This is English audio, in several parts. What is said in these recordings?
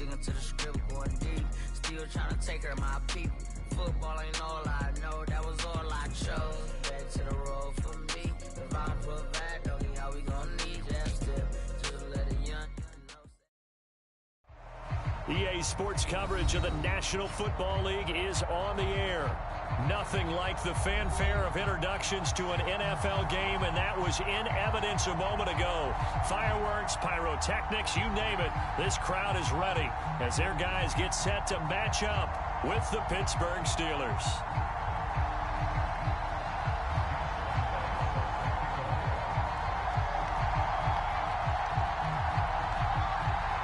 sticking to the script, going deep. Still trying to take her my people. Football ain't all I know, that was all I chose. Back to the road for me. If I put back, don't need how we gon' need that still. Just let a young know. EA Sports coverage of the National Football League is on the air. Nothing like the fanfare of introductions to an NFL game, and that was in evidence a moment ago. Fireworks, pyrotechnics, you name it. This crowd is ready as their guys get set to match up with the Pittsburgh Steelers.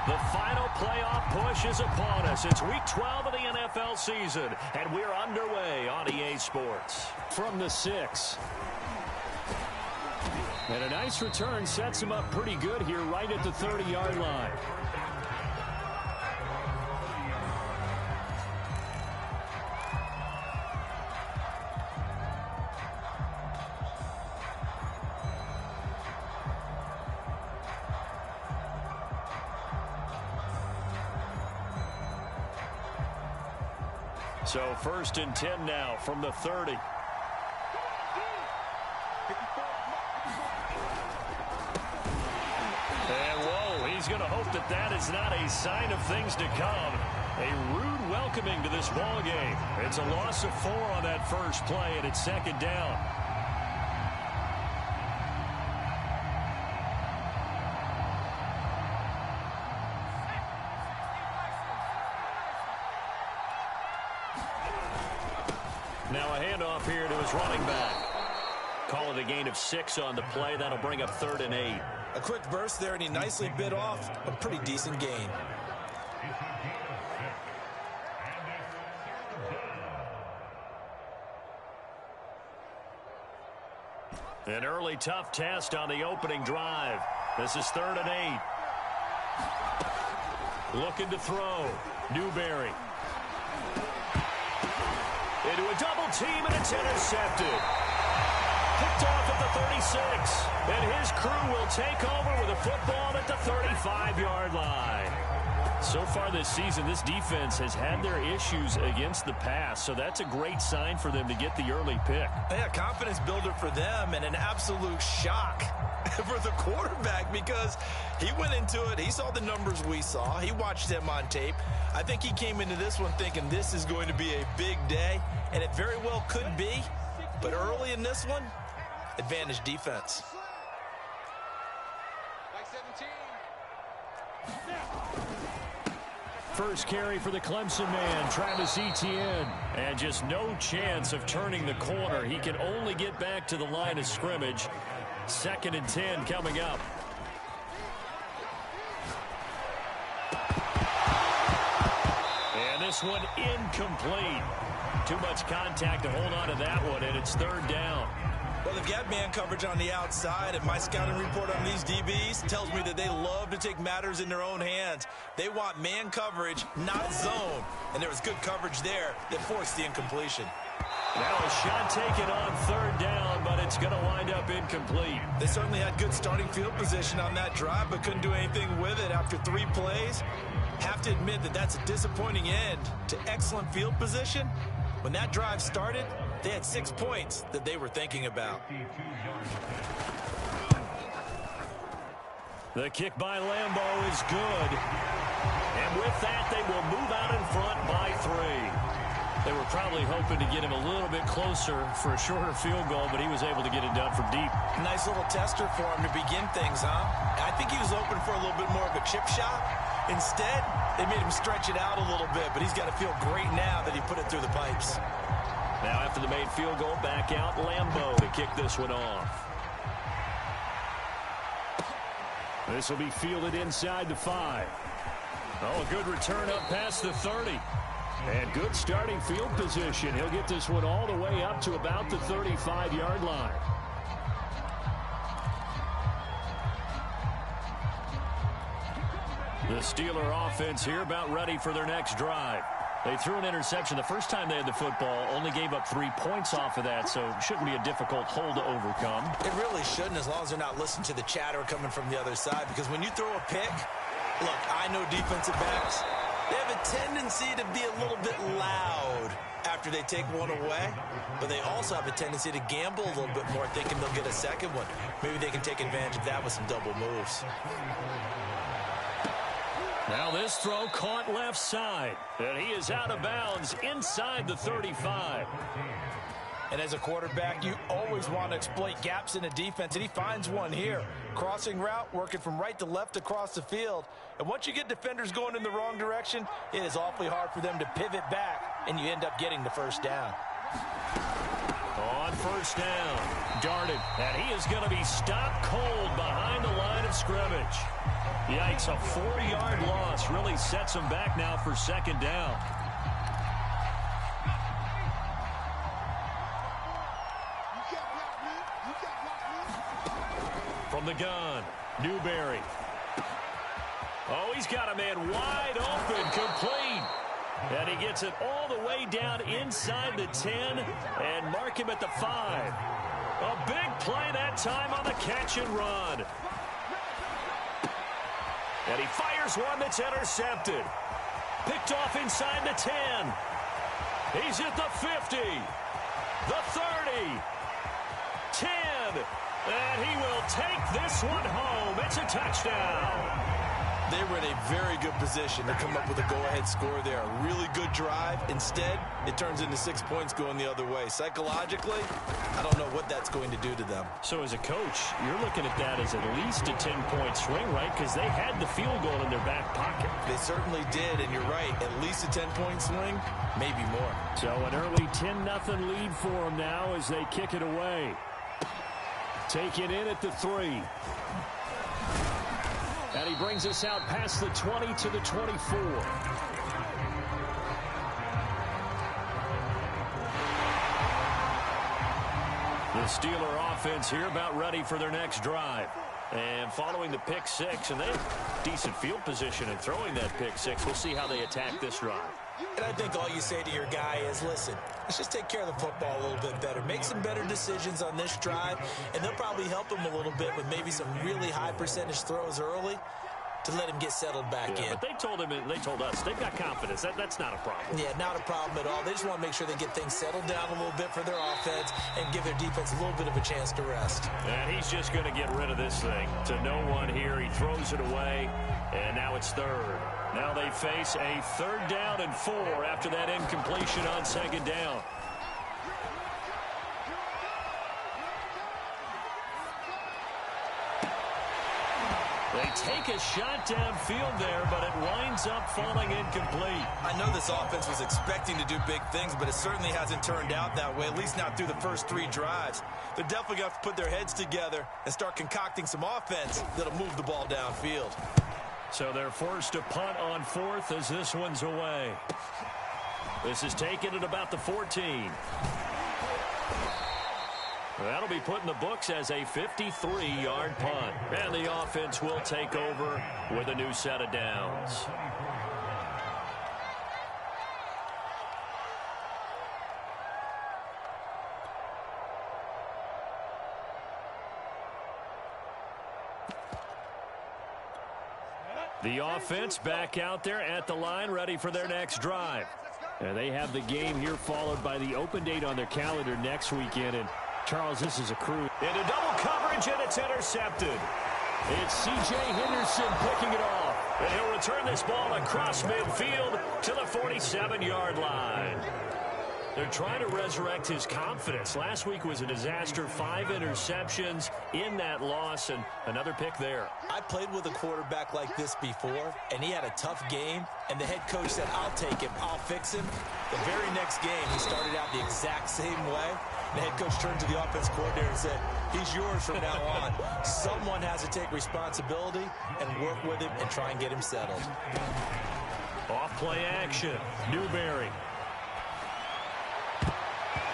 The final playoff push is upon us. It's week 12 of the NFL season, and we're underway on EA Sports. From the 6. And a nice return sets him up pretty good here right at the 30-yard line. So 1st and 10 now from the 30. And whoa, he's going to hope that that is not a sign of things to come. A rude welcoming to this ball game. It's a loss of 4 on that first play, and it's 2nd down. Now a handoff here to his running back. Call it a gain of 6 on the play. That'll bring up 3rd and 8. A quick burst there, and he nicely bit off a pretty decent gain. An early tough test on the opening drive. This is 3rd and 8. Looking to throw. Newberry. Into a double team, and it's intercepted. Picked off at the 36. And his crew will take over with a football at the 35-yard line. So far this season, this defense has had their issues against the pass, so that's a great sign for them to get the early pick. Yeah, confidence builder for them, and an absolute shock for the quarterback because he went into it. He saw the numbers we saw. He watched them on tape. I think he came into this one thinking this is going to be a big day, and it very well could be. But early in this one, advantage defense. First carry for the Clemson man, Travis Etienne. And just no chance of turning the corner. He can only get back to the line of scrimmage. 2nd and 10 coming up. And this one incomplete. Too much contact to hold on to that one, and it's 3rd down. Well, they've got man coverage on the outside, and my scouting report on these DBs tells me that they love to take matters in their own hands. They want man coverage, not zone. And there was good coverage there that forced the incompletion. Now a shot taken on 3rd down, but it's going to wind up incomplete. They certainly had good starting field position on that drive, but couldn't do anything with it after 3 plays. Have to admit that that's a disappointing end to excellent field position. When that drive started, they had 6 points that they were thinking about. The kick by Lambeau is good. And with that, they will move out in front by 3. They were probably hoping to get him a little bit closer for a shorter field goal, but he was able to get it done from deep. Nice little tester for him to begin things, huh? I think he was open for a little bit more of a chip shot. Instead, they made him stretch it out a little bit, but he's got to feel great now that he put it through the pipes. Now after the made field goal, back out Lambeau to kick this one off. This will be fielded inside the 5. Oh, a good return up past the 30. And good starting field position. He'll get this one all the way up to about the 35-yard line. The Steeler offense here about ready for their next drive. They threw an interception the first time they had the football, only gave up 3 points off of that, so it shouldn't be a difficult hole to overcome. It really shouldn't, as long as they're not listening to the chatter coming from the other side, because when you throw a pick, look, I know defensive backs, They have a tendency to be a little bit loud after they take one away, but they also have a tendency to gamble a little bit more, thinking they'll get a second one. Maybe they can take advantage of that with some double moves. Now this throw caught left side, and he is out of bounds inside the 35. And as a quarterback, you always want to exploit gaps in a defense, and he finds one here. Crossing route, working from right to left across the field. And once you get defenders going in the wrong direction, it is awfully hard for them to pivot back, and you end up getting the first down. On first down, darted, and he is going to be stopped cold behind the line of scrimmage. Yikes, a 4-yard loss really sets him back now for second down. From the gun, Newberry. Oh, he's got a man wide open, complete. And he gets it all the way down inside the 10 and mark him at the 5. A big play that time on the catch and run. And he fires one that's intercepted. Picked off inside the 10. He's at the 50. The 30. 10. And he will take this one home. It's a touchdown. They were in a very good position to come up with a go-ahead score there. A really good drive. Instead, it turns into 6 points going the other way. Psychologically, I don't know what that's going to do to them. So as a coach, you're looking at that as at least a 10-point swing, right? Because they had the field goal in their back pocket. They certainly did, and you're right. At least a 10-point swing, maybe more. So an early 10-0 lead for them now as they kick it away. Take it in at the 3. And he brings us out past the 20 to the 24. The Steeler offense here about ready for their next drive. And following the pick 6, and they have decent field position in throwing that pick 6. We'll see how they attack this drive. And I think all you say to your guy is, listen, let's just take care of the football a little bit better. Make some better decisions on this drive, and they'll probably help him a little bit with maybe some really high percentage throws early to let him get settled back in. But they told us they've got confidence. That's not a problem. Yeah, not a problem at all. They just want to make sure they get things settled down a little bit for their offense and give their defense a little bit of a chance to rest. And he's just going to get rid of this thing. To no one here. He throws it away, and now it's third. Now they face a 3rd down and 4 after that incompletion on 2nd down. They take a shot downfield there, but it winds up falling incomplete. I know this offense was expecting to do big things, but it certainly hasn't turned out that way, at least not through the first 3 drives. They're definitely going to have to put their heads together and start concocting some offense that'll move the ball downfield. So they're forced to punt on 4th as this one's away. This is taken at about the 14. That'll be put in the books as a 53-yard punt. And the offense will take over with a new set of downs. The offense back out there at the line, ready for their next drive. And they have the game here followed by the open date on their calendar next weekend. And Charles, this is a crew. Into double coverage, and it's intercepted. It's C.J. Henderson picking it off. And he'll return this ball across midfield to the 47-yard line. They're trying to resurrect his confidence. Last week was a disaster. 5 interceptions in that loss, and another pick there. I played with a quarterback like this before, and he had a tough game, and the head coach said, I'll take him, I'll fix him. The very next game, he started out the exact same way. The head coach turned to the offense coordinator and said, he's yours from now on. Someone has to take responsibility and work with him and try and get him settled. Off play action. Newberry.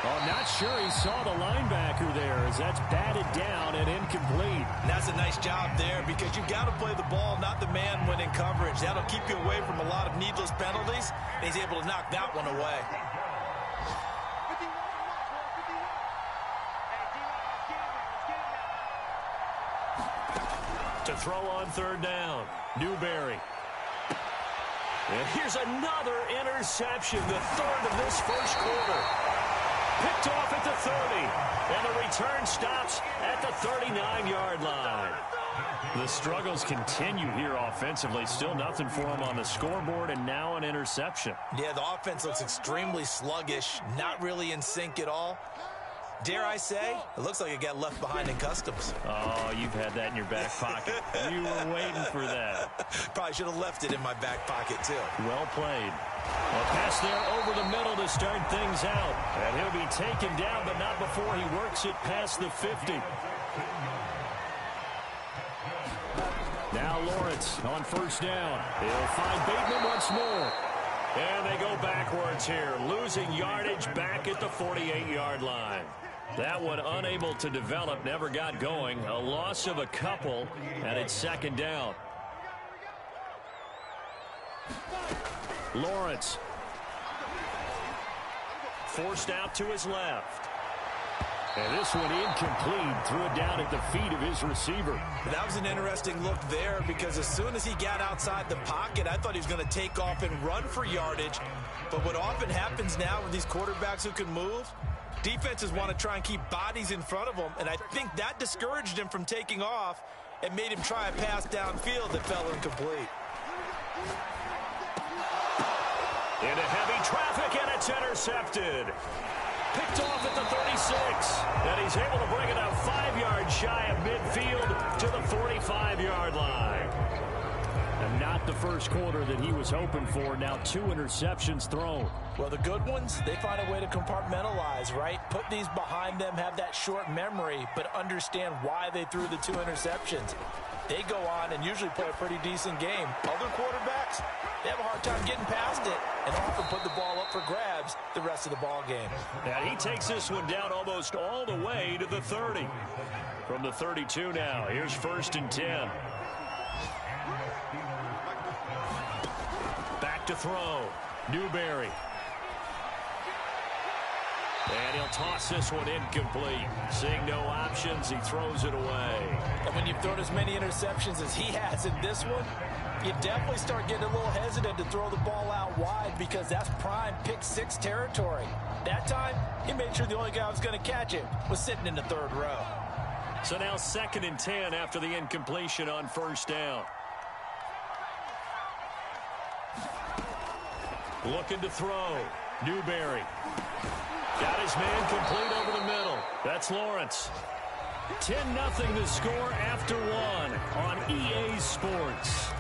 Oh, not sure he saw the linebacker there as that's batted down and incomplete. And that's a nice job there because you've got to play the ball, not the man when in coverage. That'll keep you away from a lot of needless penalties, and he's able to knock that one away. To throw on 3rd down, Newberry. And here's another interception, the third of this first quarter. Picked off at the 30, and the return stops at the 39-yard line. The struggles continue here offensively. Still nothing for them on the scoreboard, and now an interception. Yeah, the offense looks extremely sluggish, not really in sync at all. Dare I say, it looks like it got left behind in customs. Oh, you've had that in your back pocket. You were waiting for that. Probably should have left it in my back pocket, too. Well played. A pass there over the middle to start things out. And he'll be taken down, but not before he works it past the 50. Now Lawrence on first down. He'll find Bateman once more. And they go backwards here, losing yardage back at the 48-yard line. That one unable to develop, never got going. A loss of a couple, and it's second down. Lawrence. Forced out to his left. And this one incomplete, threw it down at the feet of his receiver. That was an interesting look there because as soon as he got outside the pocket, I thought he was going to take off and run for yardage. But what often happens now with these quarterbacks who can move, defenses want to try and keep bodies in front of them, and I think that discouraged him from taking off and made him try a pass downfield that fell incomplete. Into heavy traffic, and it's intercepted. Picked off at the 36, and he's able to bring it up 5 yards shy of midfield to the 45-yard line. And not the first quarter that he was hoping for. Now 2 interceptions thrown. Well, the good ones, they find a way to compartmentalize, right? Put these behind them, have that short memory, but understand why they threw the 2 interceptions. They go on and usually play a pretty decent game. Other quarterbacks, they have a hard time getting past it and often put the ball up for grabs the rest of the ball game. And he takes this one down almost all the way to the 30. From the 32 now, here's 1st and 10. Back to throw. Newberry. And he'll toss this one incomplete. Seeing no options, he throws it away. And when you've thrown as many interceptions as he has in this one, you definitely start getting a little hesitant to throw the ball out wide because that's prime pick-6 territory. That time, he made sure the only guy who was going to catch it was sitting in the 3rd row. So now 2nd and 10 after the incompletion on 1st down. Looking to throw. Newberry. Got his man complete over the middle. That's Lawrence. 10-0 the score after 1 on EA Sports.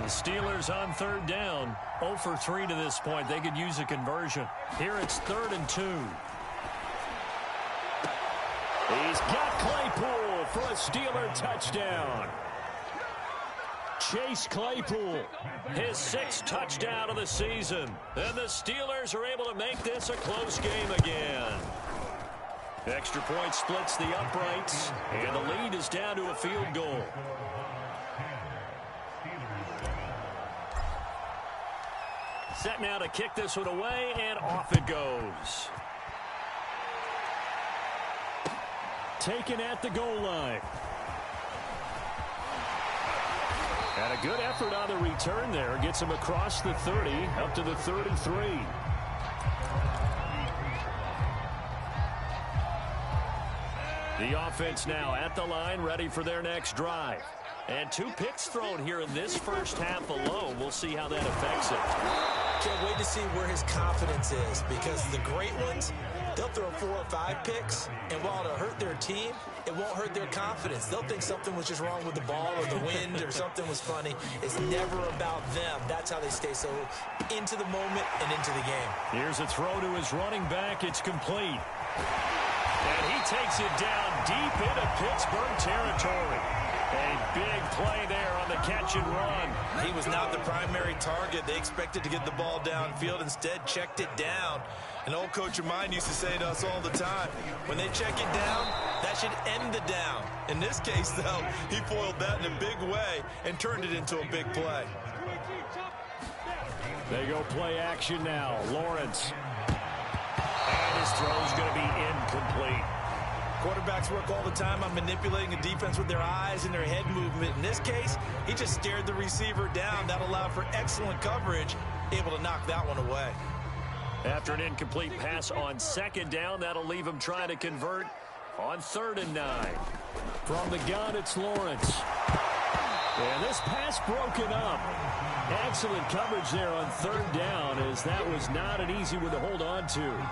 The Steelers on 3rd down. 0 for 3 to this point. They could use a conversion. Here it's 3rd and 2. He's got Claypool for a Steeler touchdown. Chase Claypool, his 6th touchdown of the season. And the Steelers are able to make this a close game again. Extra point splits the uprights, and the lead is down to a field goal. Set now to kick this one away, and off it goes. Taken at the goal line. And a good effort on the return there. Gets him across the 30, up to the 33. The offense now at the line, ready for their next drive. And 2 picks thrown here in this first half alone. We'll see how that affects it. Can't wait to see where his confidence is because the great ones, they'll throw 4 or 5 picks, and while it'll hurt their team, it won't hurt their confidence. They'll think something was just wrong with the ball or the wind or something was funny. It's never about them. That's how they stay so into the moment and into the game. Here's a throw to his running back. It's complete. And he takes it down deep into Pittsburgh territory. A big play there on the catch and run. He was not the primary target. They expected to get the ball downfield. Instead, checked it down. An old coach of mine used to say to us all the time, when they check it down, that should end the down. In this case, though, he foiled that in a big way and turned it into a big play. They go play action now. Lawrence. And his throw's going to be incomplete. Quarterbacks work all the time on manipulating a defense with their eyes and their head movement. In this case, he just stared the receiver down. That allowed for excellent coverage, able to knock that one away. After an incomplete pass on second down, that'll leave him trying to convert on 3rd and 9. From the gun, it's Lawrence. And this pass broken up. Excellent coverage there on 3rd down, as that was not an easy one to hold on to.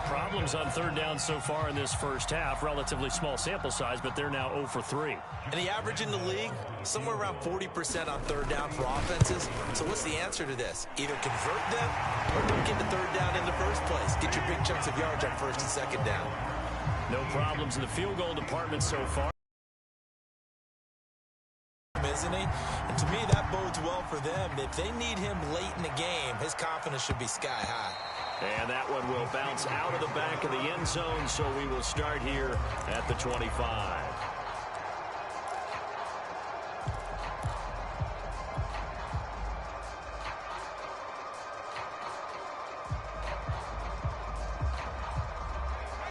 Problems on 3rd down so far in this first half. Relatively small sample size, but they're now 0 for 3. And the average in the league, somewhere around 40% on 3rd down for offenses. So what's the answer to this? Either convert them or don't get the 3rd down in the first place. Get your big chunks of yards on 1st and 2nd down. No problems in the field goal department so far. Isn't he? And to me, that bodes well for them. If they need him late in the game, his confidence should be sky high. And that one will bounce out of the back of the end zone, so we will start here at the 25.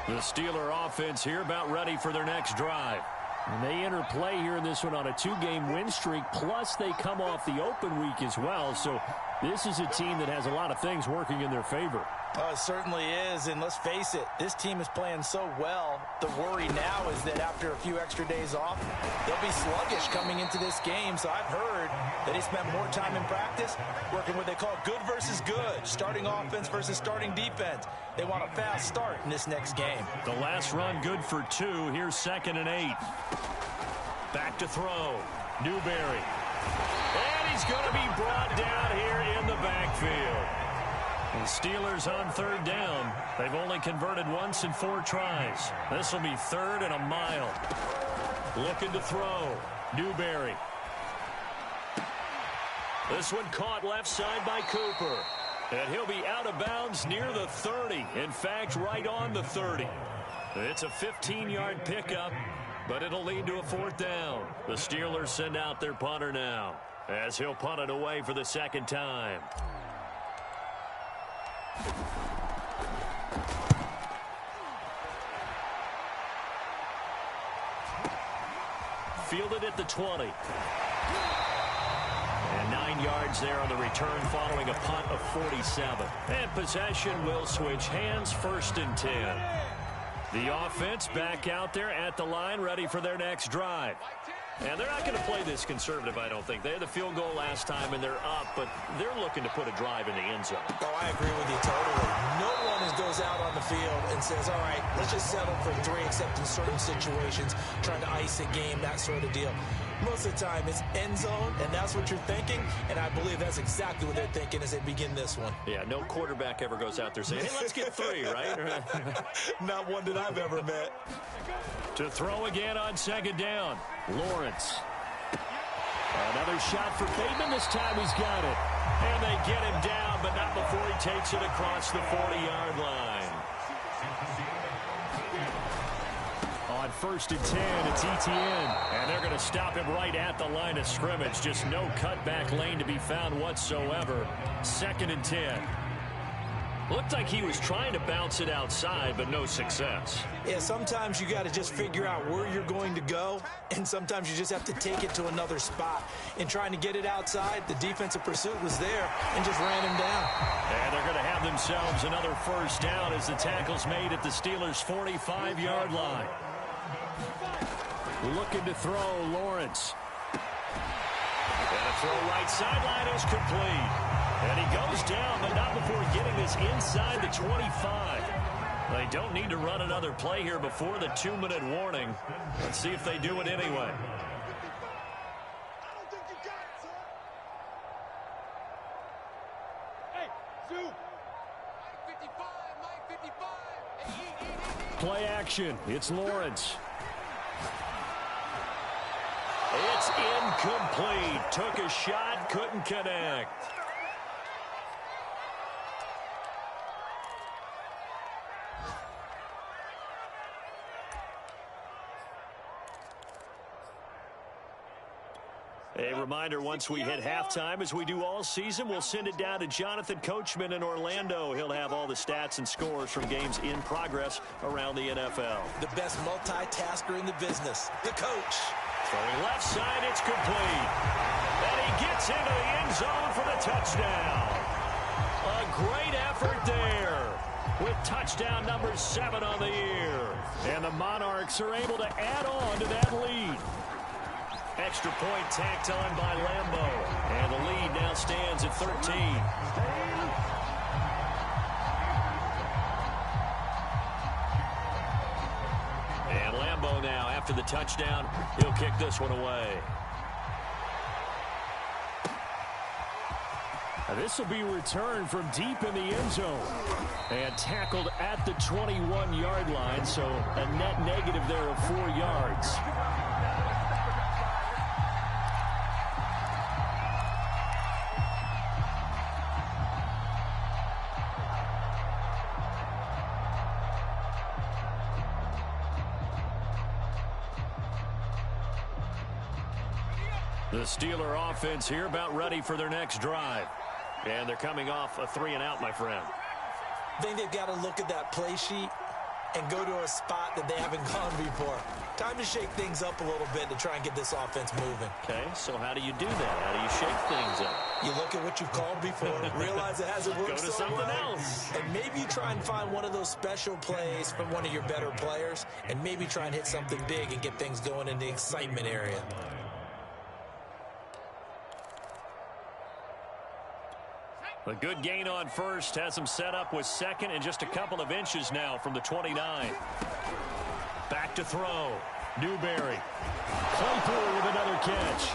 The Steeler offense here about ready for their next drive. And they enter play here in this one on a 2-game win streak, plus they come off the open week as well. So this is a team that has a lot of things working in their favor. Oh, it certainly is, and let's face it, this team is playing so well. The worry now is that after a few extra days off, they'll be sluggish coming into this game. So I've heard that they spent more time in practice working what they call good versus good, starting offense versus starting defense. They want a fast start in this next game. The last run good for 2. Here's 2nd and 8. Back to throw. Newberry. And he's going to be brought down here in the backfield. The Steelers on 3rd down. They've only converted once in 4 tries. This will be 3rd and a mile. Looking to throw. Newberry. This one caught left side by Cooper. And he'll be out of bounds near the 30. In fact, right on the 30. It's a 15-yard pickup, but it'll lead to a 4th down. The Steelers send out their punter now, as he'll punt it away for the 2nd time. Fielded at the 20. And 9 yards there on the return following a punt of 47. And possession will switch hands, 1st and 10. The offense back out there at the line, ready for their next drive. And they're not going to play this conservative, I don't think. They had the field goal last time, and they're up, but they're looking to put a drive in the end zone. Oh, I agree with you totally. No one goes out on the field and says, all right, let's just settle for 3, except in certain situations, trying to ice a game, that sort of deal. Most of the time, it's end zone, and that's what you're thinking, and I believe that's exactly what they're thinking as they begin this one. Yeah, no quarterback ever goes out there saying, hey, let's get 3, right? Not one that I've ever met. To throw again on 2nd down, Lawrence. Another shot for Bateman. This time he's got it. And they get him down, but not before he takes it across the 40-yard line. On 1st and 10, it's Etienne. And they're going to stop him right at the line of scrimmage. Just no cutback lane to be found whatsoever. 2nd and 10. Looked like he was trying to bounce it outside, but no success. Yeah, sometimes you got to just figure out where you're going to go, and sometimes you just have to take it to another spot. In trying to get it outside, the defensive pursuit was there and just ran him down. And they're going to have themselves another 1st down as the tackle's made at the Steelers' 45-yard line. Looking to throw, Lawrence. And a throw right sideline is complete. And he goes down, but not before getting this inside the 25. They don't need to run another play here before the 2-minute warning. Let's see if they do it anyway. Play action. It's Lawrence. It's incomplete. Took a shot, couldn't connect. A reminder, once we hit halftime, as we do all season, we'll send it down to Jonathan Coachman in Orlando. He'll have all the stats and scores from games in progress around the NFL. The best multitasker in the business, the coach. Throwing left side, it's complete. And he gets into the end zone for the touchdown. A great effort there with touchdown number 7 on the year. And the Monarchs are able to add on to that lead. Extra point tacked on by Lambo. And the lead now stands at 13. And Lambo now, after the touchdown, he'll kick this one away. This will be returned from deep in the end zone. And tackled at the 21-yard line, so a net negative there of 4 yards. The Steeler offense here about ready for their next drive. And they're coming off a 3-and-out, my friend. I think they've got to look at that play sheet and go to a spot that they haven't gone before. Time to shake things up a little bit to try and get this offense moving. Okay, so how do you do that? How do you shake things up? You look at what you've called before, realize it hasn't worked Go to so something well, else. and maybe you try and find one of those special plays from one of your better players, and maybe try and hit something big and get things going in the excitement area. A good gain on first has him set up with second and just a couple of inches now from the 29. Back to throw. Newberry. Claypool with another catch.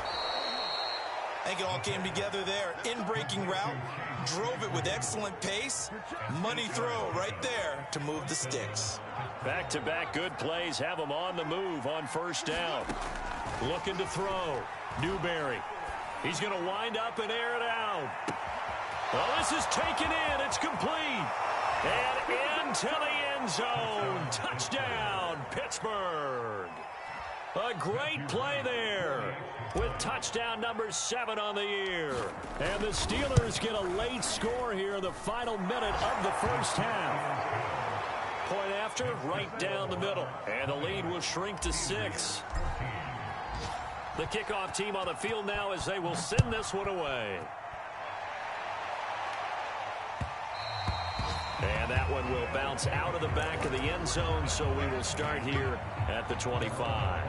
I think it all came together there. In-breaking route, drove it with excellent pace. Money throw right there to move the sticks. Back-to-back good plays have him on the move on first down. Looking to throw. Newberry. He's going to wind up and air it out. Well, this is taken in. It's complete. And into the end zone. Touchdown, Pittsburgh. A great play there with touchdown number 7 on the year. And the Steelers get a late score here in the final minute of the first half. Point after, right down the middle. And the lead will shrink to 6. The kickoff team on the field now as they will send this one away. And that one will bounce out of the back of the end zone, so we will start here at the 25.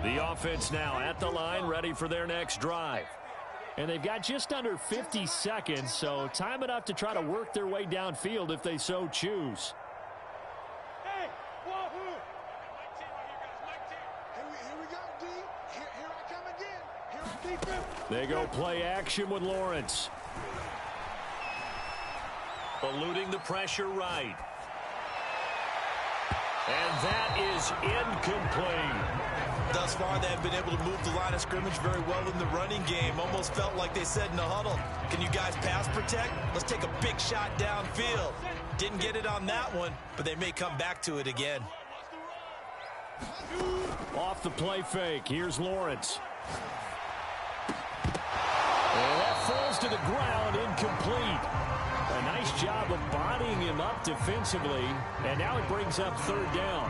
The offense now at the line, ready for their next drive. And they've got just under 50 seconds, so time enough to try to work their way downfield if they so choose. Hey, wahoo! Here we go, D. Here I come again. Here I defense. They go play action with Lawrence. Eluding the pressure right. And that is incomplete. Thus far, they have been able to move the line of scrimmage very well in the running game. Almost felt like they said in the huddle, can you guys pass protect? Let's take a big shot downfield. Didn't get it on that one, but they may come back to it again. Off the play fake, here's Lawrence. And that falls to the ground, incomplete. A nice job of bodying him up defensively, and now it brings up third down.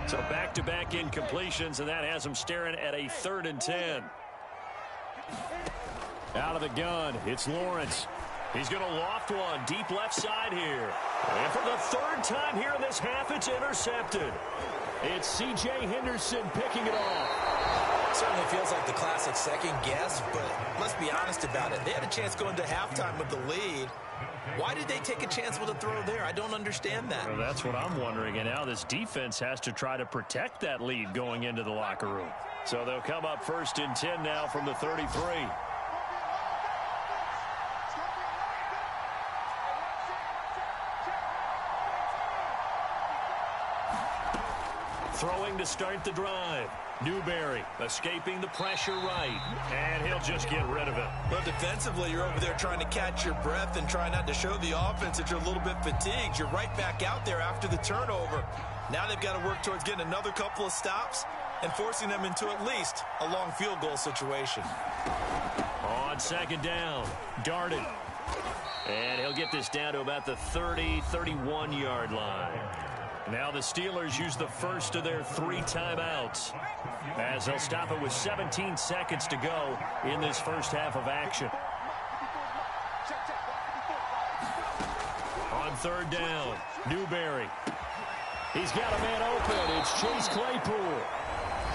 So back-to-back incompletions, and that has him staring at a 3rd and 10. Out of the gun, it's Lawrence. He's going to loft one deep left side here. And for the 3rd time here in this half, it's intercepted. It's C.J. Henderson picking it off. Certainly feels like the classic second guess, but let's be honest about it. They had a chance going to halftime with the lead. Why did they take a chance with a throw there? I don't understand that. Well, that's what I'm wondering. And now this defense has to try to protect that lead going into the locker room. So they'll come up 1st and 10 now from the 33. Throwing to start the drive. Newberry escaping the pressure right. And he'll just get rid of it. But defensively, you're over there trying to catch your breath and try not to show the offense that you're a little bit fatigued. You're right back out there after the turnover. Now they've got to work towards getting another couple of stops and forcing them into at least a long field goal situation. On second down, Darden. And he'll get this down to about the 30, 31-yard line. Now the Steelers use the first of their 3 timeouts as they'll stop it with 17 seconds to go in this first half of action. On third down, Newberry. He's got a man open. It's Chase Claypool.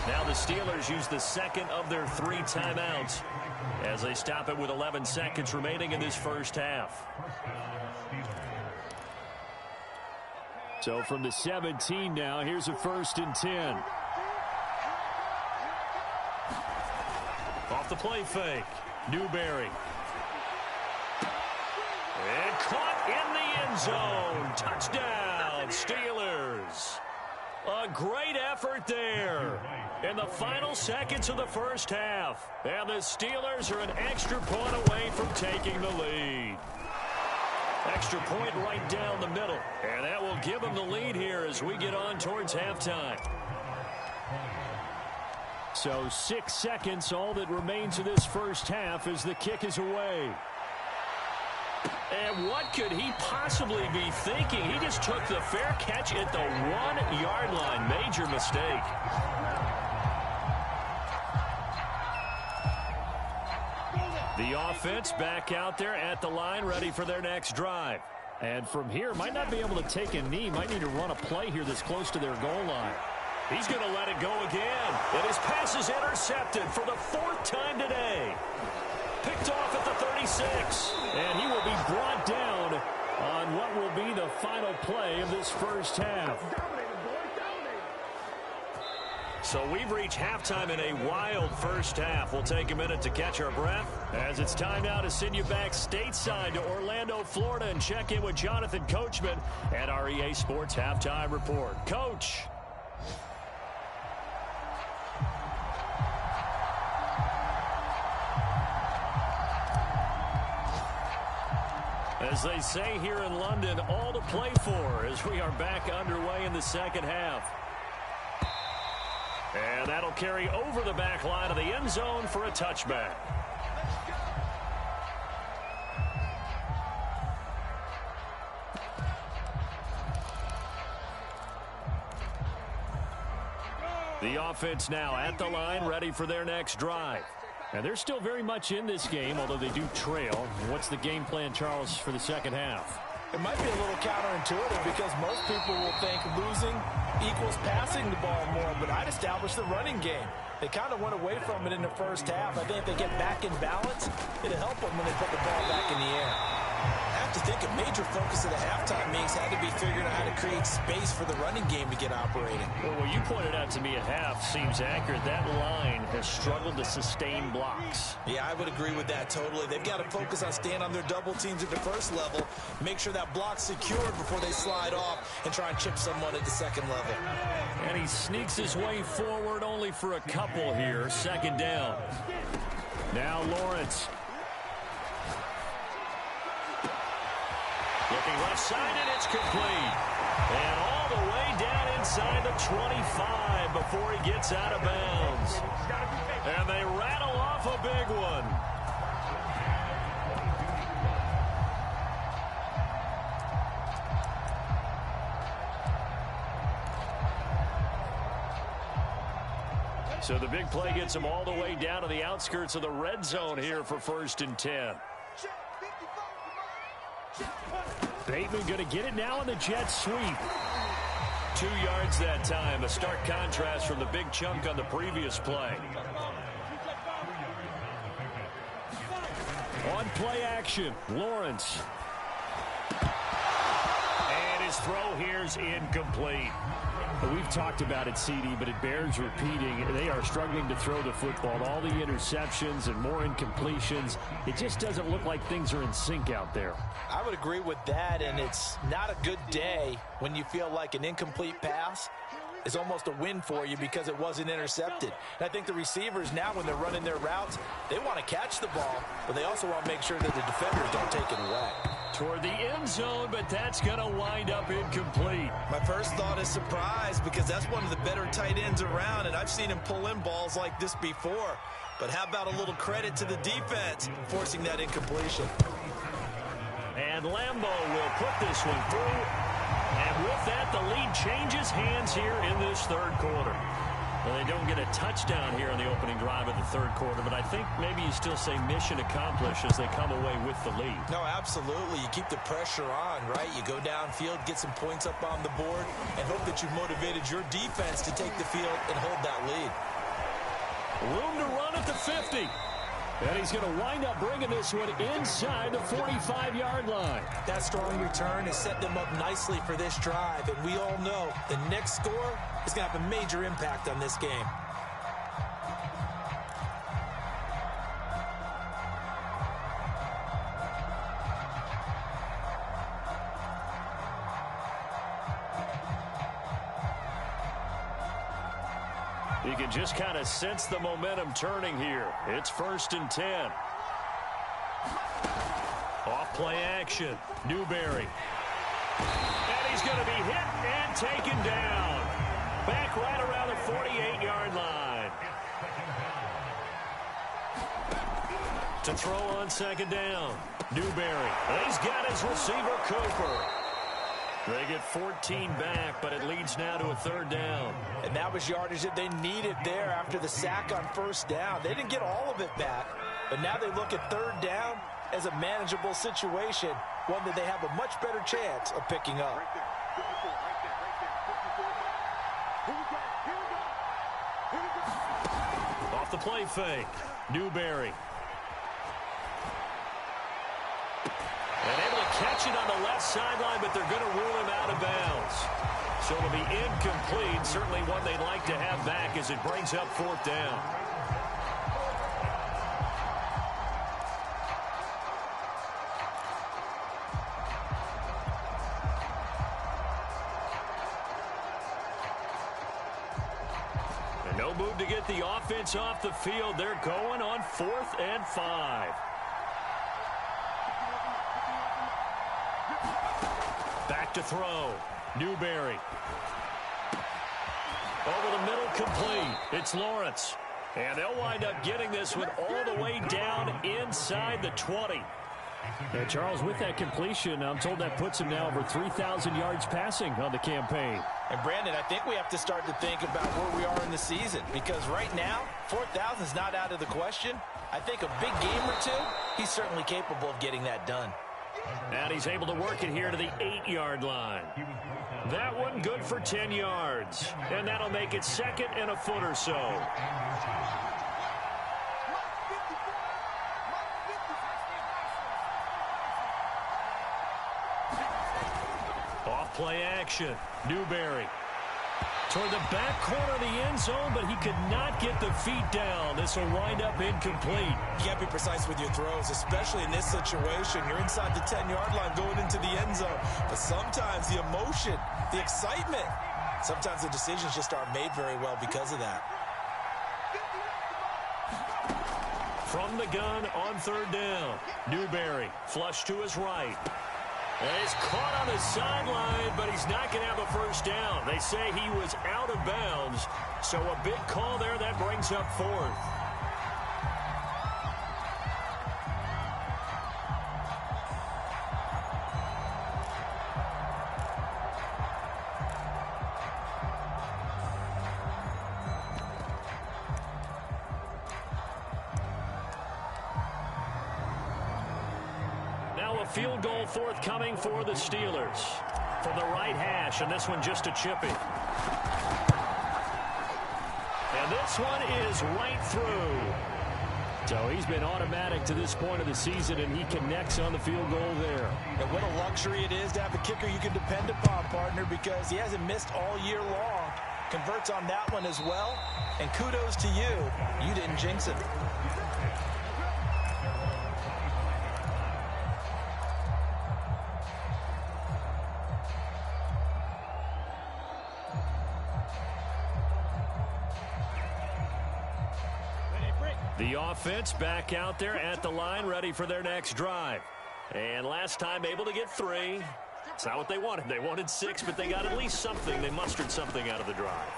Now the Steelers use the second of their 3 timeouts as they stop it with 11 seconds remaining in this first half. So from the 17 now, here's a 1st and 10. Off the play fake, Newberry. And caught in the end zone. Touchdown, Steelers. A great effort there in the final seconds of the first half. And the Steelers are an extra point away from taking the lead. Extra point right down the middle. And that will give them the lead here as we get on towards halftime. So 6 seconds, all that remains of this first half as the kick is away. And what could he possibly be thinking? He just took the fair catch at the 1-yard line. Major mistake. The offense back out there at the line, ready for their next drive. And from here, might not be able to take a knee. Might need to run a play here that's close to their goal line. He's going to let it go again. And his pass is intercepted for the 4th time today. Picked off at the 36. And he will be brought down on what will be the final play of this first half. So we've reached halftime in a wild first half. We'll take a minute to catch our breath as it's time now to send you back stateside to Orlando, Florida, and check in with Jonathan Coachman at our EA Sports Halftime Report. Coach. As they say here in London, all to play for as we are back underway in the second half. And that'll carry over the back line of the end zone for a touchback. The offense now at the line, ready for their next drive. And they're still very much in this game, although they do trail. What's the game plan, Charles, for the second half? It might be a little counterintuitive because most people will think losing equals passing the ball more, but I'd establish the running game. They kind of went away from it in the first half. I think if they get back in balance, it'll help them when they put the ball back in the air. I have to think a major focus of the halftime meetings had to be figuring out how to create space for the running game to get operating. Well, what you pointed out to me at half seems accurate. That line has struggled to sustain blocks. Yeah, I would agree with that totally. They've got to focus on staying on their double teams at the first level, make sure that block's secured before they slide off and try and chip someone at the second level. And he sneaks his way forward only for a couple here. Second down. Now Lawrence. Looking left side, and it's complete. And all the way down inside the 25 before he gets out of bounds. And they rattle off a big one. So the big play gets them all the way down to the outskirts of the red zone here for 1st and 10. Bateman going to get it now in the jet sweep. 2 yards that time. A stark contrast from the big chunk on the previous play. On play action, Lawrence. And his throw here's incomplete. We've talked about it, CD, but it bears repeating. They are struggling to throw the football. All the interceptions and more incompletions. It just doesn't look like things are in sync out there. I would agree with that, and it's not a good day when you feel like an incomplete pass is almost a win for you because it wasn't intercepted. And I think the receivers now, when they're running their routes, they want to catch the ball, but they also want to make sure that the defenders don't take it away. Toward the end zone, but that's going to wind up incomplete. My first thought is surprise because that's one of the better tight ends around, and I've seen him pull in balls like this before. But how about a little credit to the defense forcing that incompletion? And Lambo will put this one through. And with that, the lead changes hands here in this third quarter. Well, they don't get a touchdown here in the opening drive of the third quarter, but I think maybe you still say mission accomplished as they come away with the lead. No, absolutely. You keep the pressure on, right? You go downfield, get some points up on the board, and hope that you've motivated your defense to take the field and hold that lead. Room to run at the 50. And he's going to wind up bringing this one inside the 45-yard line. That strong return has set them up nicely for this drive, and we all know the next score is going to have a major impact on this game. You can just kind of sense the momentum turning here. It's 1st and 10. Off play action. Newberry. And he's going to be hit and taken down. Back right around the 48-yard line. To throw on 2nd down. Newberry. He's got his receiver, Cooper. They get 14 back, but it leads now to a 3rd down. And that was yardage that they needed there after the sack on 1st down. They didn't get all of it back, but now they look at 3rd down as a manageable situation, one that they have a much better chance of picking up. Off the play fake, Newberry. And able to catch it on the left sideline, but they're going to rule him out of bounds. So it'll be incomplete. Certainly one they'd like to have back as it brings up 4th down. And no move to get the offense off the field. They're going on 4th and 5. Back to throw. Newberry. Over the middle, complete. It's Lawrence. And they'll wind up getting this one all the way down inside the 20. Yeah, Charles, with that completion, I'm told that puts him now over 3,000 yards passing on the campaign. And, Brandon, I think we have to start to think about where we are in the season because right now, 4,000 is not out of the question. I think a big game or two, he's certainly capable of getting that done. And he's able to work it here to the 8-yard line. That one good for 10 yards. And that'll make it 2nd and a foot or so. Off play action. Newberry. Toward the back corner of the end zone, but he could not get the feet down. This will wind up incomplete. You can't be precise with your throws, especially in this situation. You're inside the 10-yard line going into the end zone. But sometimes the emotion, the excitement, sometimes the decisions just aren't made very well because of that. From the gun on 3rd down. Newberry, flush to his right. And he's caught on the sideline, but he's not going to have a 1st down. They say he was out of bounds, so a big call there that brings up 4th. Now a field goal forthcoming for the Steelers. From the right hash, and this one just a chippy. And this one is right through. So he's been automatic to this point of the season, and he connects on the field goal there. And what a luxury it is to have a kicker you can depend upon, partner, because he hasn't missed all year long. Converts on that one as well. And kudos to you. You didn't jinx him. The offense back out there at the line, ready for their next drive. And last time able to get 3. It's not what they wanted. They wanted 6, but they got at least something. They mustered something out of the drive.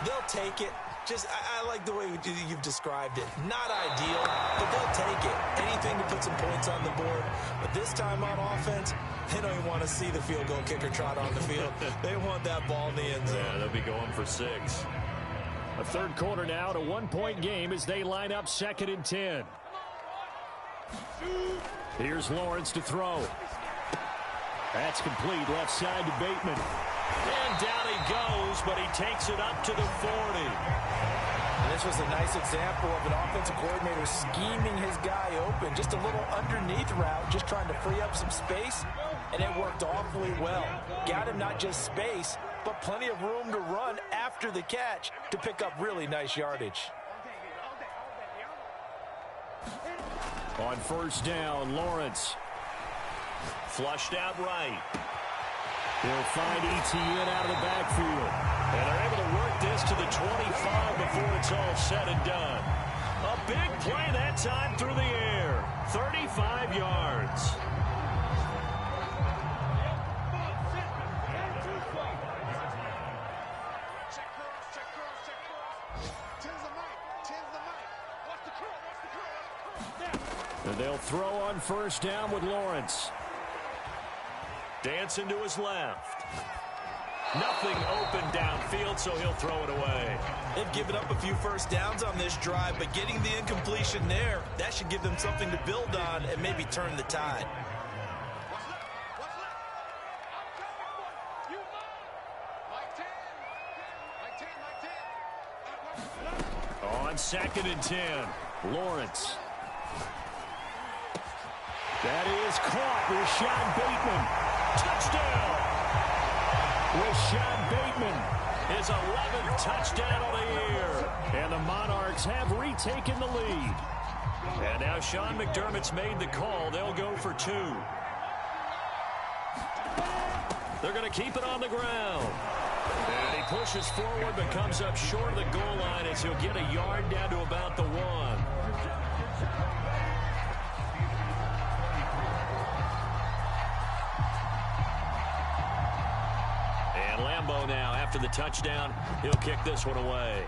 They'll take it. I like the way you've described it. Not ideal, but they'll take it. Anything to put some points on the board. But this time on offense, they don't even want to see the field goal kicker trot on the field. They want that ball in the end zone. Yeah, they'll be going for 6. A third quarter now, a 1-point game as they line up 2nd and 10. Here's Lawrence to throw. That's complete, left side to Bateman. And down he goes, but he takes it up to the 40. And this was a nice example of an offensive coordinator scheming his guy open. Just a little underneath route, just trying to free up some space, and it worked awfully well. Got him not just space, but plenty of room to run after the catch to pick up really nice yardage. On first down, Lawrence. Flushed out right. He'll find Etienne out of the backfield. And they're able to work this to the 25 before it's all said and done. A big play that time through the air. 35 yards. And they'll throw on first down with Lawrence. Dancing to his left. Nothing open downfield, so he'll throw it away. They've given up a few first downs on this drive, but getting the incompletion there, that should give them something to build on and maybe turn the tide. On 2nd and 10, Lawrence. That is caught. Rashad Bateman. Touchdown! Rashad Bateman. His 11th touchdown of the year. And the Monarchs have retaken the lead. And now Sean McDermott's made the call. They'll go for 2. They're going to keep it on the ground. And he pushes forward but comes up short of the goal line as he'll get a yard down to about the 1. Lambeau now, after the touchdown, he'll kick this one away.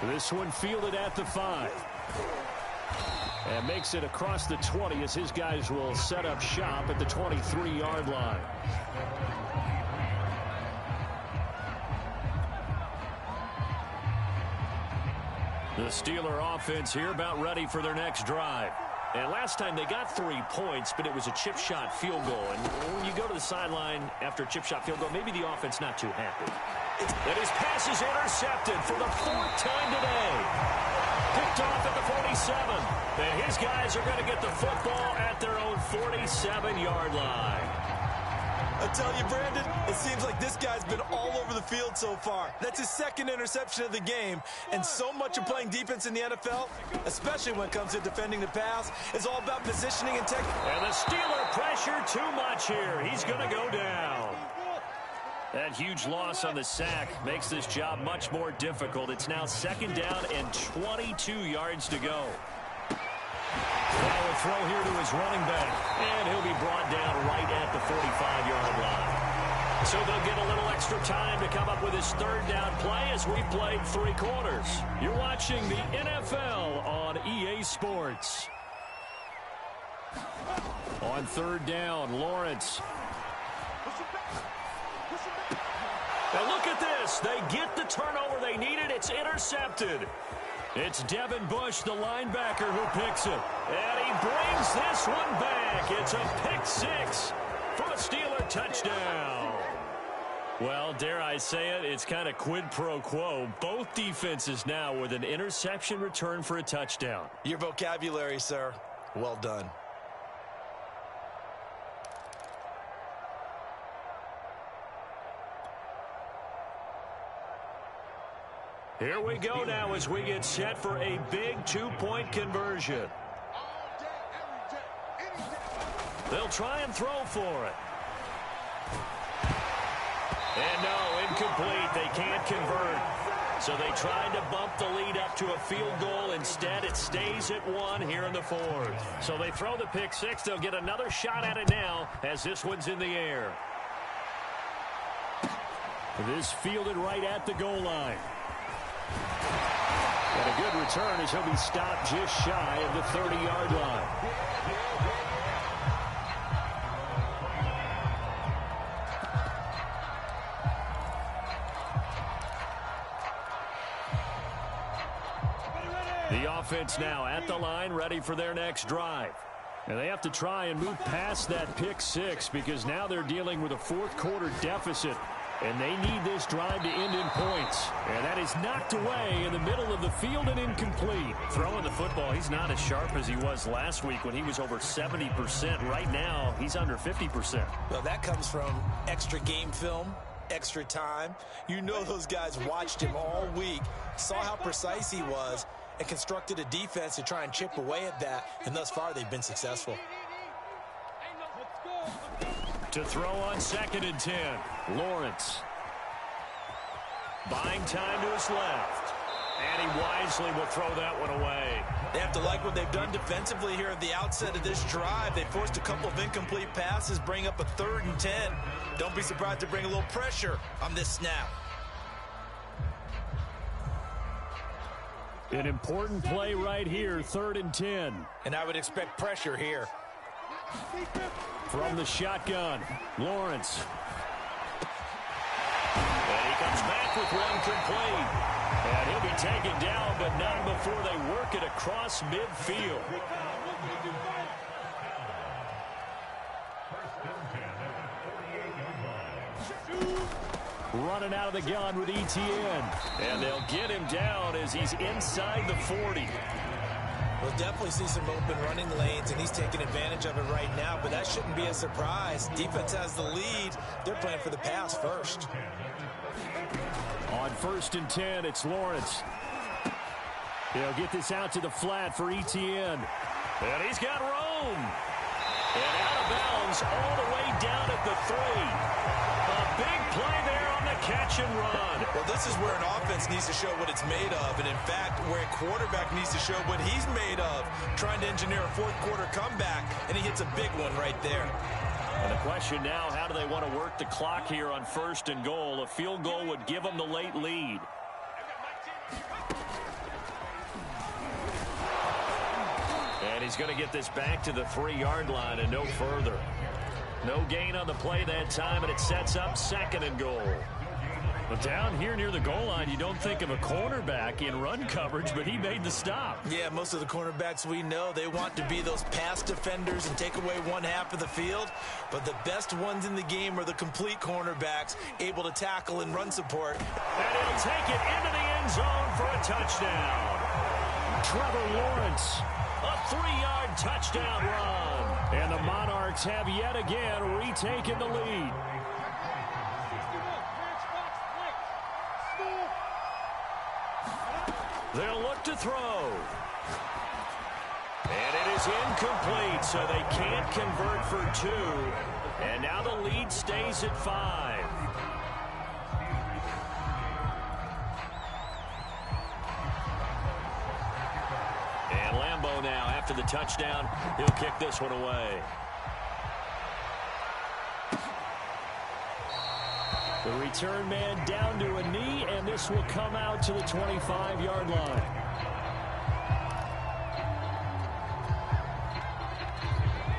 This one fielded at the 5. And makes it across the 20 as his guys will set up shop at the 23-yard line. The Steeler offense here about ready for their next drive. And last time they got 3 points, but it was a chip shot field goal. And when you go to the sideline after a chip shot field goal, maybe the offense not too happy. And his pass is intercepted for the 4th time today. Picked off at the 47. And his guys are going to get the football at their own 47-yard line. I tell you, Brandon, it seems like this guy's been all over the field so far. That's his 2nd interception of the game. And so much of playing defense in the NFL, especially when it comes to defending the pass, is all about positioning and technique. And the Steeler pressure too much here. He's going to go down. That huge loss on the sack makes this job much more difficult. It's now 2nd down and 22 yards to go. Now a throw here to his running back, and he'll be brought down right at the 45-yard line. So they'll get a little extra time to come up with his 3rd down play as we've played 3 quarters. You're watching the NFL on EA Sports. On 3rd down, Lawrence. Now look at this. They get the turnover they needed. It's intercepted. It's Devin Bush, the linebacker, who picks it. And he brings this one back. It's a pick 6 for a Steeler touchdown. Well, dare I say it, it's kind of quid pro quo. Both defenses now with an interception return for a touchdown. Your vocabulary, sir. Well done. Here we go now as we get set for a big 2-point conversion. They'll try and throw for it. And no, incomplete. They can't convert. So they tried to bump the lead up to a field goal. Instead, it stays at 1 here in the 4th. So they throw the pick six. They'll get another shot at it now as this one's in the air. This fielded right at the goal line. And a good return as he'll be stopped just shy of the 30-yard line. The offense now at the line, ready for their next drive. And they have to try and move past that pick six because now they're dealing with a fourth-quarter deficit. And they need this drive to end in points. And that is knocked away in the middle of the field and incomplete. Throwing the football, he's not as sharp as he was last week when he was over 70%. Right now, he's under 50%. Well, that comes from extra game film, extra time. You know those guys watched him all week, saw how precise he was, and constructed a defense to try and chip away at that. And thus far, they've been successful. To throw on 2nd and 10. Lawrence. Buying time to his left. And he wisely will throw that one away. They have to like what they've done defensively here at the outset of this drive. They forced a couple of incomplete passes, bring up a 3rd and 10. Don't be surprised to bring a little pressure on this snap. An important play right here, 3rd and 10. And I would expect pressure here. From the shotgun, Lawrence. And he comes back with one complete. And he'll be taken down, but not before they work it across midfield. Running out of the gun with Etienne. And they'll get him down as he's inside the 40. We'll definitely see some open running lanes, and he's taking advantage of it right now, but that shouldn't be a surprise. Defense has the lead. They're playing for the pass first. On 1st and 10, it's Lawrence. He'll get this out to the flat for Etienne. And he's got room. And out of bounds all the way down at the 3. A big play there on the catch and run. Well, this is where an offense needs to show what it's made of, and in fact, where a quarterback needs to show what he's made of, trying to engineer a fourth-quarter comeback, and he hits a big one right there. And the question now, how do they want to work the clock here on 1st and goal? A field goal would give them the late lead. And he's going to get this back to the 3-yard line and no further. No gain on the play that time, and it sets up 2nd and goal. But down here near the goal line, you don't think of a cornerback in run coverage, but he made the stop. Yeah, most of the cornerbacks we know, they want to be those pass defenders and take away one half of the field. But the best ones in the game are the complete cornerbacks, able to tackle and run support. And he'll take it into the end zone for a touchdown. Trevor Lawrence. A 3-yard touchdown run. And the Monarchs have yet again retaken the lead. They'll look to throw. And it is incomplete, so they can't convert for 2. And now the lead stays at 5. And Lambeau now, after the touchdown, he'll kick this one away. The return man down to a knee, and this will come out to the 25-yard line.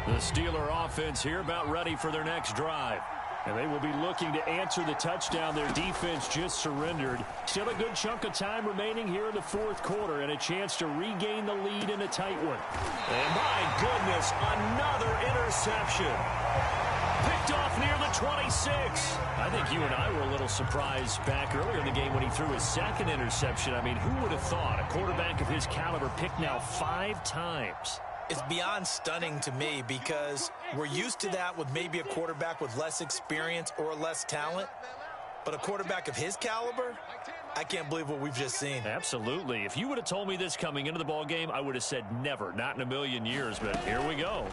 The Steeler offense here about ready for their next drive. And they will be looking to answer the touchdown their defense just surrendered. Still a good chunk of time remaining here in the 4th quarter and a chance to regain the lead in a tight one. And my goodness, another interception. Picked off near the 26. I think you and I were a little surprised back earlier in the game when he threw his 2nd interception. I mean, who would have thought a quarterback of his caliber picked now 5 times? It's beyond stunning to me because we're used to that with maybe a quarterback with less experience or less talent. But a quarterback of his caliber, I can't believe what we've just seen. Absolutely. If you would have told me this coming into the ball game, I would have said never, not in a million years. But here we go.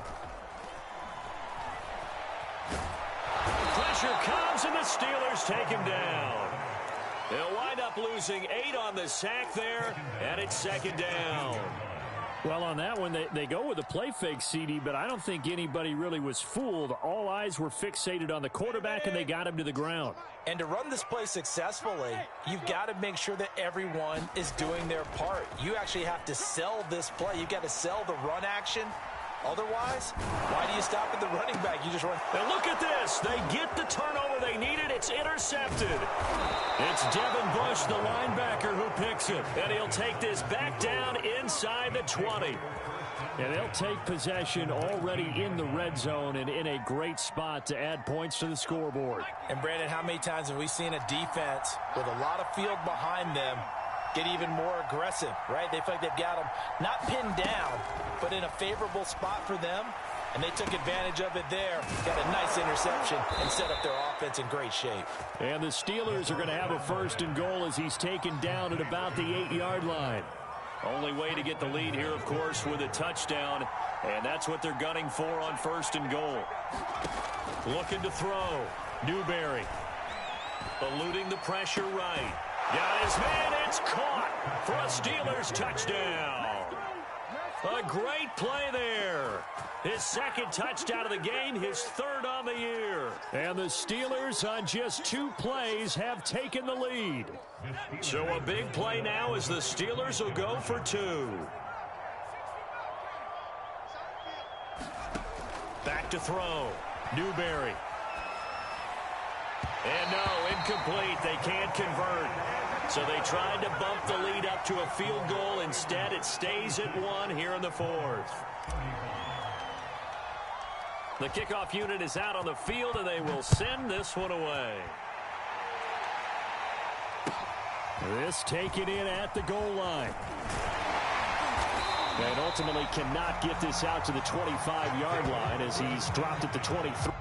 Pressure comes, and the Steelers take him down. They'll wind up up losing 8 on the sack there, and it's second down. Well, on that one, they go with a play fake, CD, but I don't think anybody really was fooled. All eyes were fixated on the quarterback, and they got him to the ground. And to run this play successfully, you've got to make sure that everyone is doing their part. You actually have to sell this play. You've got to sell the run action. Otherwise, why do you stop at the running back? You just run. And look at this. They get the turnover they needed. It's intercepted. It's Devin Bush, the linebacker, who picks it. And he'll take this back down inside the 20. And they'll take possession already in the red zone and in a great spot to add points to the scoreboard. And, Brandon, how many times have we seen a defense with a lot of field behind them get even more aggressive, right? They feel like they've got them not pinned down, but in a favorable spot for them, and they took advantage of it there. Got a nice interception and set up their offense in great shape. And the Steelers are going to have a 1st and goal as he's taken down at about the 8-yard line. Only way to get the lead here, of course, with a touchdown, and that's what they're gunning for on 1st and goal. Looking to throw. Newberry. Eluding the pressure right. Got his man, it's caught for a Steelers touchdown. A great play there. His 2nd touchdown of the game, his 3rd on the year. And the Steelers on just 2 plays have taken the lead. So a big play now as the Steelers will go for 2. Back to throw. Newberry. And no, incomplete. They can't convert. So they tried to bump the lead up to a field goal. Instead, it stays at 1 here in the 4th. The kickoff unit is out on the field, and they will send this one away. This taken in at the goal line. And ultimately cannot get this out to the 25-yard line as he's dropped at the 23.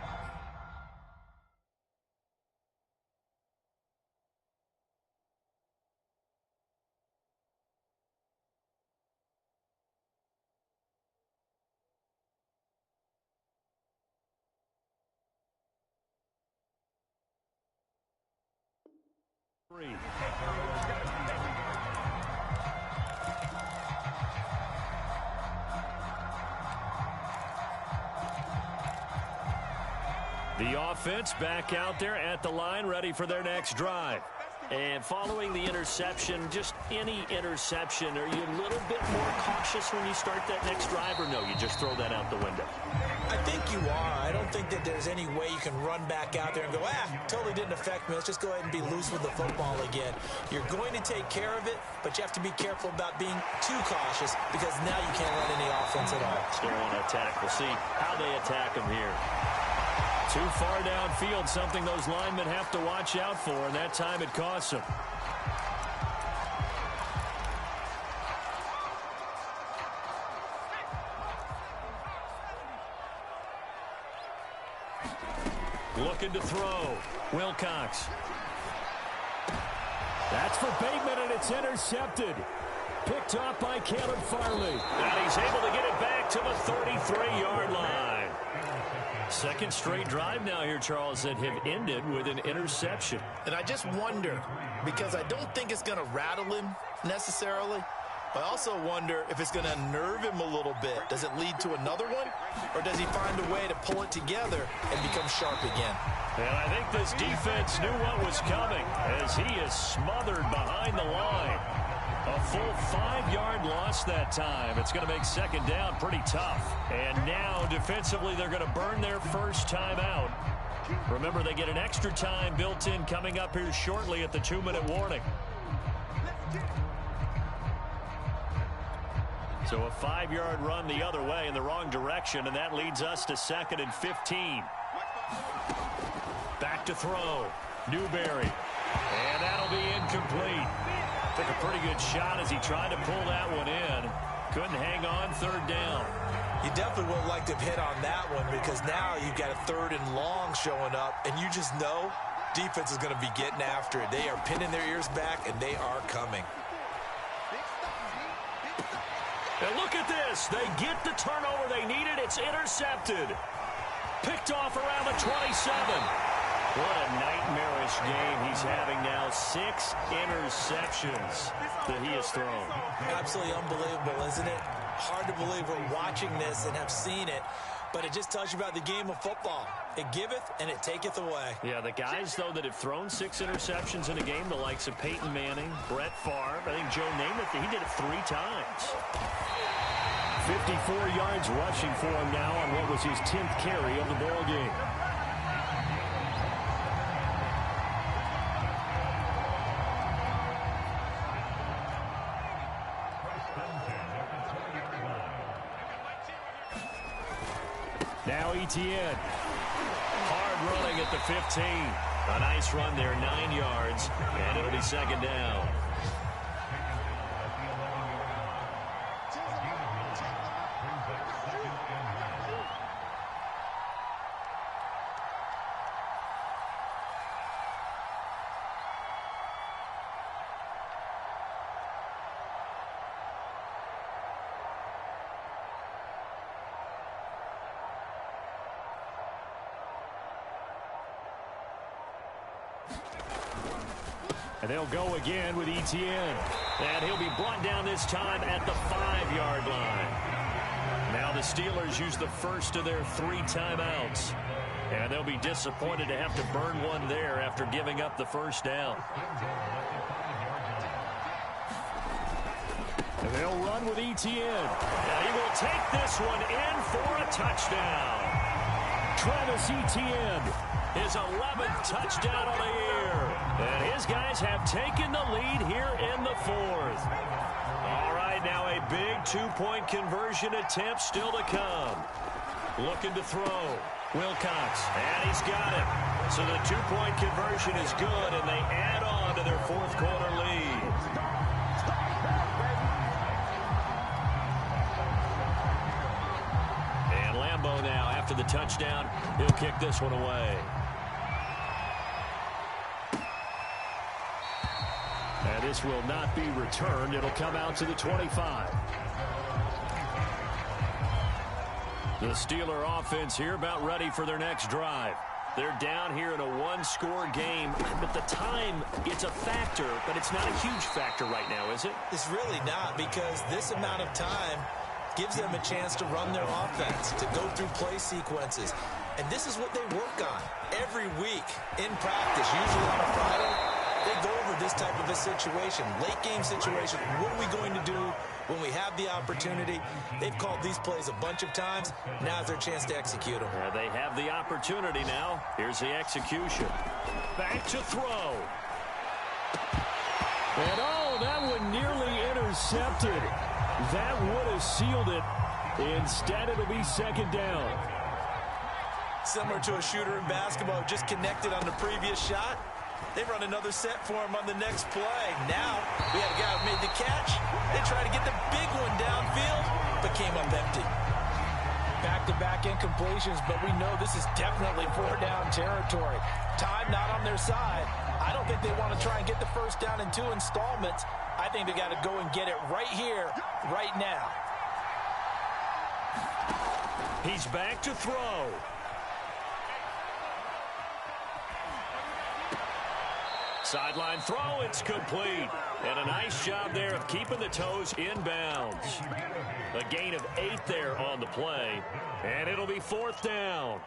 The offense back out there at the line, ready for their next drive. And following the interception, just any interception, are you a little bit more cautious when you start that next drive, or no, you just throw that out the window? I think you are. I don't think that there's any way you can run back out there and go, totally didn't affect me. Let's just go ahead and be loose with the football again. You're going to take care of it, but you have to be careful about being too cautious because now you can't run any offense at all. Still want to attack. We'll see how they attack them here. Too far downfield, something those linemen have to watch out for, and that time it costs them. Looking to throw. Wilcox. That's for Bateman, and it's intercepted. Picked off by Caleb Farley. And he's able to get it back to the 33-yard line. Second straight drive now here, Charles, that have ended with an interception. And I just wonder, because I don't think it's going to rattle him necessarily, I also wonder if it's going to unnerve him a little bit. Does it lead to another one? Or does he find a way to pull it together and become sharp again? And I think this defense knew what was coming as he is smothered behind the line. A full 5-yard loss that time. It's going to make second down pretty tough. And now, defensively, they're going to burn their first time out. Remember, they get an extra time built in coming up here shortly at the 2-minute warning. So a 5-yard run the other way in the wrong direction, and that leads us to 2nd and 15. Back to throw. Newberry. And that'll be incomplete. Took a pretty good shot as he tried to pull that one in. Couldn't hang on, 3rd down. You definitely would have liked to have hit on that one because now you've got a 3rd and long showing up, and you just know defense is going to be getting after it. They are pinning their ears back, and they are coming. And look at this. They get the turnover they needed. It's intercepted. Picked off around the 27. What a nightmarish game he's having now. 6 interceptions that he has thrown. Absolutely unbelievable, isn't it? Hard to believe we're watching this and have seen it, but it just tells you about the game of football. It giveth and it taketh away. Yeah, the guys, though, that have thrown 6 interceptions in a game, the likes of Peyton Manning, Brett Favre, I think Joe Namath, he did it 3 times. 54 yards rushing for him now on what was his 10th carry of the ball game. Now Etienne. Hard running at the 15. A nice run there, 9 yards, and it'll be 2nd down. And they'll go again with Etienne. And he'll be brought down this time at the 5-yard line. Now the Steelers use the first of their 3 timeouts. And they'll be disappointed to have to burn one there after giving up the first down. And they'll run with Etienne. And he will take this one in for a touchdown. Travis Etienne, his 11th touchdown of the year. And his guys have taken the lead here in the 4th. All right, now a big 2-point conversion attempt still to come. Looking to throw. Wilcox, and he's got it. So the 2-point conversion is good, and they add on to their 4th quarter lead. And Lambeau now, after the touchdown, he'll kick this one away. And this will not be returned. It'll come out to the 25. The Steeler offense here about ready for their next drive. They're down here in a 1-score game. But the time, it's a factor, but it's not a huge factor right now, is it? It's really not, because this amount of time gives them a chance to run their offense, to go through play sequences. And this is what they work on every week in practice, usually on a Friday. They go over this type of a situation, late game situation. What are we going to do when we have the opportunity? They've called these plays a bunch of times. Now's their chance to execute them. Yeah, they have the opportunity now. Here's the execution. Back to throw. And oh, that one nearly intercepted. That would have sealed it. Instead, it'll be 2nd down. Similar to a shooter in basketball, just connected on the previous shot. They run another set for him on the next play. Now, we have a guy who made the catch. They try to get the big one downfield, but came up empty. Back-to-back incompletions, but we know this is definitely 4-down territory. Time not on their side. I don't think they want to try and get the first down in 2 installments. I think they got to go and get it right here, right now. He's back to throw. Sideline throw, it's complete. And a nice job there of keeping the toes in bounds. A gain of 8 there on the play. And it'll be 4th down.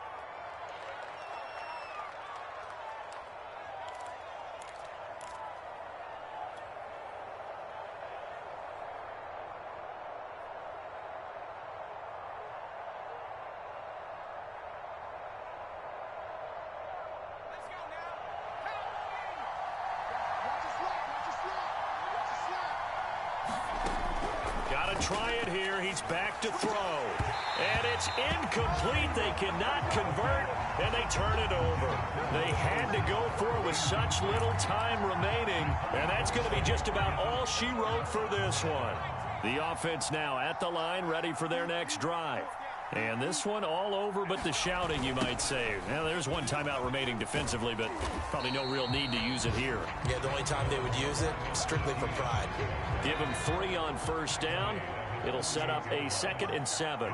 Try it here. He's back to throw. And it's incomplete. They cannot convert, and they turn it over. They had to go for it with such little time remaining, and that's going to be just about all she wrote for this one. The offense now at the line, ready for their next drive. And this one all over but the shouting, you might say. Now, there's one timeout remaining defensively, but probably no real need to use it here. Yeah, the only time they would use it, strictly for pride. Give them 3 on first down. It'll set up a 2nd and 7.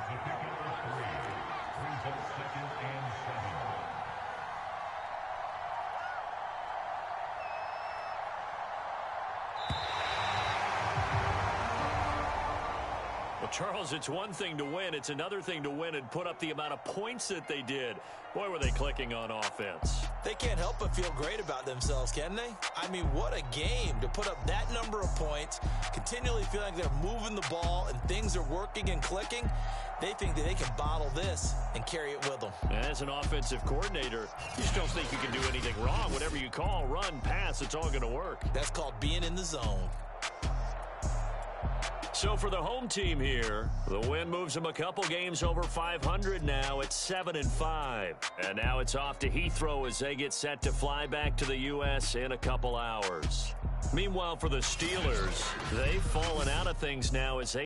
Charles, it's one thing to win. It's another thing to win and put up the amount of points that they did. Boy, were they clicking on offense. They can't help but feel great about themselves, can they? I mean, what a game to put up that number of points, continually feel like they're moving the ball and things are working and clicking. They think that they can bottle this and carry it with them. As an offensive coordinator, you just don't think you can do anything wrong. Whatever you call, run, pass, it's all going to work. That's called being in the zone. So for the home team here, the win moves them a couple games over 500 now at 7-5. And now it's off to Heathrow as they get set to fly back to the U.S. in a couple hours. Meanwhile, for the Steelers, they've fallen out of things now as they